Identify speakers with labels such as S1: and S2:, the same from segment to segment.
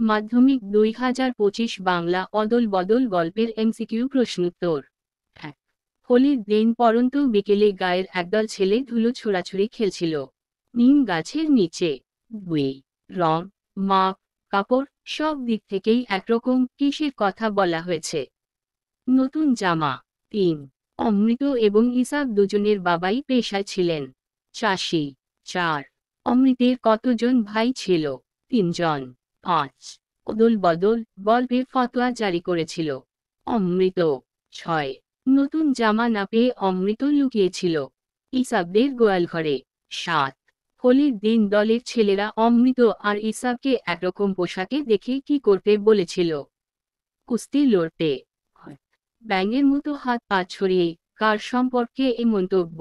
S1: মাধ্যমিক 2025 বাংলা অদল বদল গল্পের এমসিকিউ প্রশ্নোত্তর। 1। হোলির দিন পরন্তু বিকেলে গায়ের একদল ছেলে ধুলো ছোড়াছুড়ি খেলছিল নিম গাছের নিচে। 2। রং, মাপ, কাপড় সব দিক থেকেই একরকম, কিসের কথা বলা হয়েছে? নতুন জামা। 3। অমৃত এবং ইসাব দুজনের বাবাই পেশায় ছিলেন চাষি। 4। অমৃতের কতজন ভাই ছিল? 3 জন। 5। অদল বদল গল্পে ফতোয়া জারি করেছিল অমৃত। 6। নতুন জামা না পেয়ে অমৃত লুকিয়েছিল ইসাবদের গোয়ালঘরে। 7। হোলির দিন দলের ছেলেরা অমৃত আর ইসাবকে একরকম পোশাকে দেখে কি করতে বলেছিল? কুস্তি লড়তে। ব্যাঙের মতো হাত পা ছড়িয়ে কার সম্পর্কে এই মন্তব্য?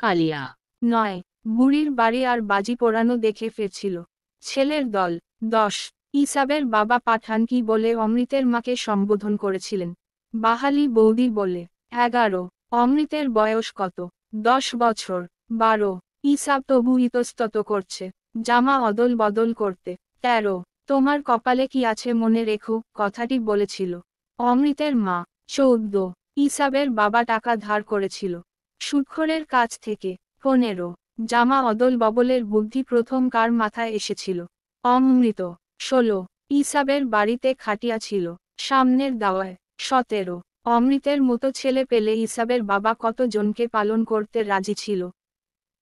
S1: কালিয়া।
S2: 9। বুড়ির বাড়ি আর বাজি পোড়ানো দেখে ফিরছিল ছেলের দল। 10। ইসাবের বাবা পাঠান কি বলে অমৃতের মাকে সম্বোধন করেছিলেন? বাহালি বৌদি বলে। 11। অমৃতের বয়স কত? 10 বছর। 12। ইসাব তবু ইতস্তত করছে জামা অদল বদল করতে। 13। তোমার কপালে কি আছে মনে রেখো কথাটি বলেছিল অমৃতের মা। 14। ইসাবের বাবা টাকা ধার করেছিল সুদখোরের কাছ থেকে। 15। জামা অদল বদলের বুদ্ধি প্রথম কার মাথায় এসেছিল? অমৃত। 16। ইসাবের বাড়িতে খাটিয়া ছিল সামনের দাওয়ায়। 17। অমৃতের মতো ছেলে পেলে ইসাবের বাবা কত জনকে পালন করতে রাজি ছিল?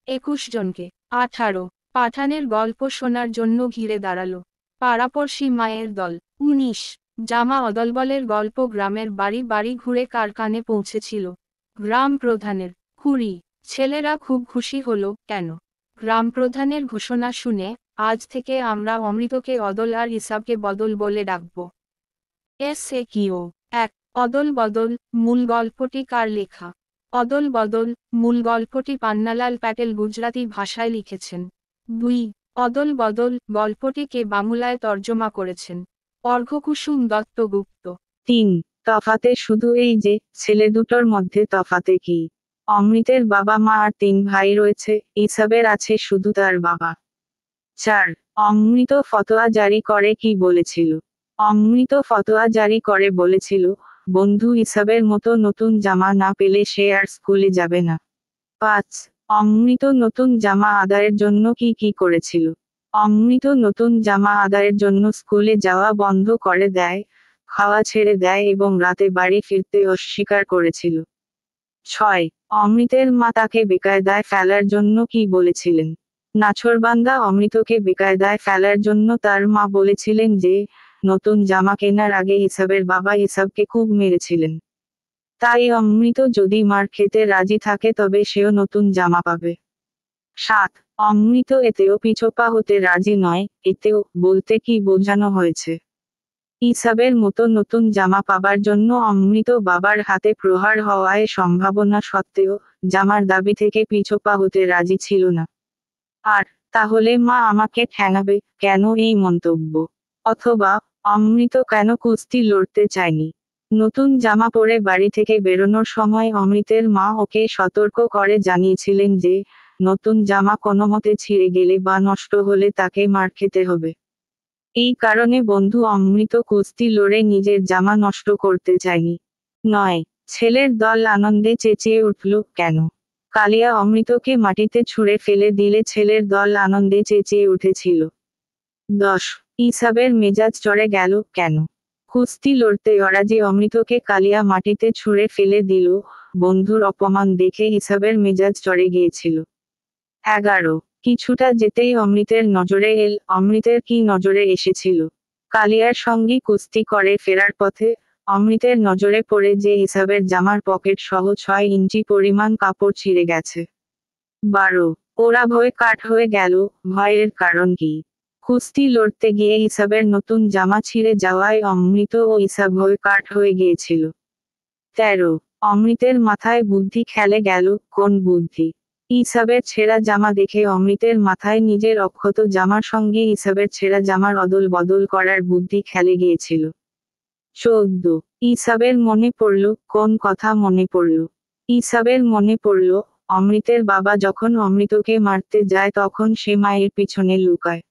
S2: 21 জনকে। 18। পাঠানের গল্প শোনার জন্য ঘিরে দাঁড়ালো পাড়াপড়শি মায়ের দল। 19। জামা অদলবলের গল্প গ্রামের বাড়ি বাড়ি ঘুরে কার কানে পৌঁছেছিল? গ্রাম প্রধানের। 20। ছেলেরা খুব খুশি হলো কেন? গ্রাম প্রধানের ঘোষণা শুনে, আজ থেকে আমরা অমৃতকে অদল আর ইসাবকে বদল বলে ডাকব। এসএকিউ। 1। অদল বদল মূল গল্পটি কার লেখা? অদল বদল মূল গল্পটি পান্নালাল প্যাটেল গুজরাটি ভাষায় লিখেছেন। 2। অদল বদল গল্পটি কে বাংলায় তর্জমা করেছেন? অর্ঘ্যকুসুম দত্তগুপ্ত।
S3: 3। তফাতে শুধু এই যে, ছেলে দুটোর মধ্যে তফাতে কি? অমৃতের বাবা মা আর 3 ভাই রয়েছে, ইসাবের আছে শুধু তার বাবা। 4। অমৃত ফতোয়া জারি করে কি বলেছিল? অমৃত ফতোয়া জারি করে বলেছিল, বন্ধু ইসাবের মতো নতুন জামা না পেলে সে আর স্কুলে যাবে না। 5। অমৃত নতুন জামা আদায়ের জন্য কি কি করেছিল? অমৃত নতুন জামা আদায়ের জন্য স্কুলে যাওয়া বন্ধ করে দেয়, খাওয়া ছেড়ে দেয় এবং রাতে বাড়ি ফিরতে অস্বীকার করেছিল। 6। অমৃতের মা তাকে বেকায়দায় ফেলার জন্য কি বলেছিলেন? নাছোড়বান্দা অমৃতকে বেকায়দায় ফেলার জন্য তার মা বলেছিলেন যে, নতুন জামা কেনার আগে ইসাবের বাবা ইসাবকে খুব মেরেছিলেন। তাই অমৃত যদি মার খেতে রাজি থাকে তবে সেও নতুন জামা পাবে। 7। অমৃত এতেও পিছপা হতে রাজি নয়, এতেও বলতে কি বোঝানো হয়েছে? ইসাবের মতো নতুন জামা পাবার জন্য অমৃত বাবার হাতে প্রহার হওয়ায় সম্ভাবনা সত্ত্বেও জামার দাবি থেকে পিছপা হতে রাজি ছিল না। আর তাহলে মা আমাকে ঠ্যাঙাবে কেন এই মন্তব্য? অথবা অমৃত কেন কুস্তি লড়তে চায়নি? নতুন জামা পরে বাড়ি থেকে বেরোনোর সময় অমৃতের মা ওকে সতর্ক করে জানিয়েছিলেন যে, নতুন জামা কোনোমতে ছিঁড়ে গেলে বা নষ্ট হলে তাকে মার খেতে হবে। এই কারণে বন্ধু অমৃত কুস্তি লড়ে নিজের জামা নষ্ট করতে চায়নি। 9। ছেলের দল আনন্দে চেঁচিয়ে উঠল কেন? কালিয়া অমৃতকে মাটিতে ছুঁড়ে ফেলে দিলে ছেলের দল আনন্দে চেঁচিয়ে উঠেছিল। 10। ইসাবের মেজাজ চড়ে গেল কেন? কুস্তি লড়তে অরাজি অমৃতকে কালিয়া মাটিতে ছুঁড়ে ফেলে দিল, বন্ধুর অপমান দেখে ইসাবের মেজাজ চড়ে গিয়েছিল। 11। কিছুটা যেতেই অমৃতের নজরে অমৃতের কি নজরে এসেছিল? কালিয়ার সঙ্গে কুস্তি করে ফেরার পথে অমৃতের নজরে পড়ে যে ইসাবের জামার পকেট সহ 6 ইঞ্চি পরিমাণ কাপড় ছিঁড়ে গেছে। 12। ওরা ভয়ে কাঠ হয়ে গেল, ভয়ের কারণ কি? কুস্তি লড়তে গিয়ে ইসাবের নতুন জামা ছিঁড়ে যাওয়ায় অমৃত ও ইসাব ভয়ে কাঠ হয়ে গিয়েছিল। 13। অমৃতের মাথায় বুদ্ধি খেলে গেল, কোন বুদ্ধি? ইসাবের ছেঁড়া জামা দেখে অমৃতের মাথায় নিজের অক্ষত জামার সঙ্গে ইসাবের ছেঁড়া জামার অদল বদল করার বুদ্ধি খেলে গিয়েছিল। 14। ইসাবের মনে পড়ল, কোন কথা মনে পড়ল? ইসাবের মনে পড়ল, অমৃতের বাবা যখন অমৃতকে মারতে যায় তখন সে মায়ের পিছনে লুকায়।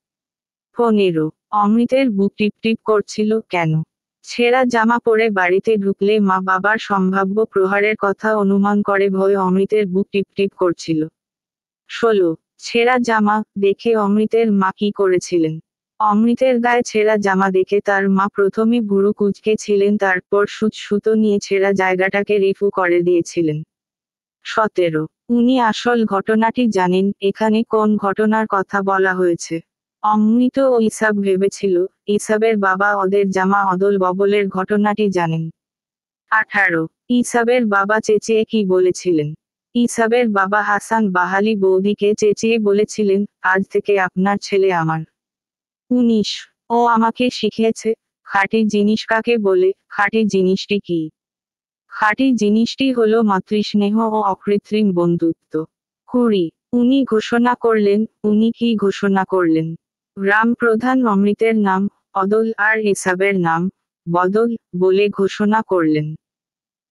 S3: 15 অমৃতের বুক টিপ টিপ করছিল কেন? ছেঁড়া জামা পরে বাড়িতে ঢুকলে মা বাবার সম্ভাব্য প্রহারের কথা অনুমান করে ভয়ে অমৃতের বুক টিপ টিপ করছিল। 16 ছেঁড়া জামা দেখে অমৃতের মা কি করেছিলেন? অমৃতের গায়ে ছেঁড়া জামা দেখে তার মা প্রথমে ভুরু কুঁচকে ছিলেন, তারপর সুতো নিয়ে ছেঁড়া জায়গাটাকে রিফু করে দিয়েছিলেন। 17 উনি আসল ঘটনাটি জানেন, এখানে কোন ঘটনার কথা বলা হয়েছে? অমৃত ও ইসাব ভেবেছিল ইসাবের বাবা ওদের জামা অদল বদলের ঘটনাটি জানেন। 18 ইসাবের বাবা চেঁচিয়ে কি বলেছিলেন? ইসাবের বাবা হাসান বাহালি বৌদিকে চেঁচিয়ে বলেছিলেন, আজ থেকে আপনার ছেলে আমার। 19 ও আমাকে শিখিয়েছে খাঁটি জিনিস কাকে বলে। খাঁটি জিনিসটি কি? খাঁটি জিনিসটি হলো মাতৃস্নেহ ও অকৃত্রিম বন্ধুত্ব। 20 উনি ঘোষণা করলেন। উনি কি ঘোষণা করলেন? গ্রাম প্রধান অমৃতের নাম অদল আর ইসাবের নাম বদল বলে ঘোষণা করলেন।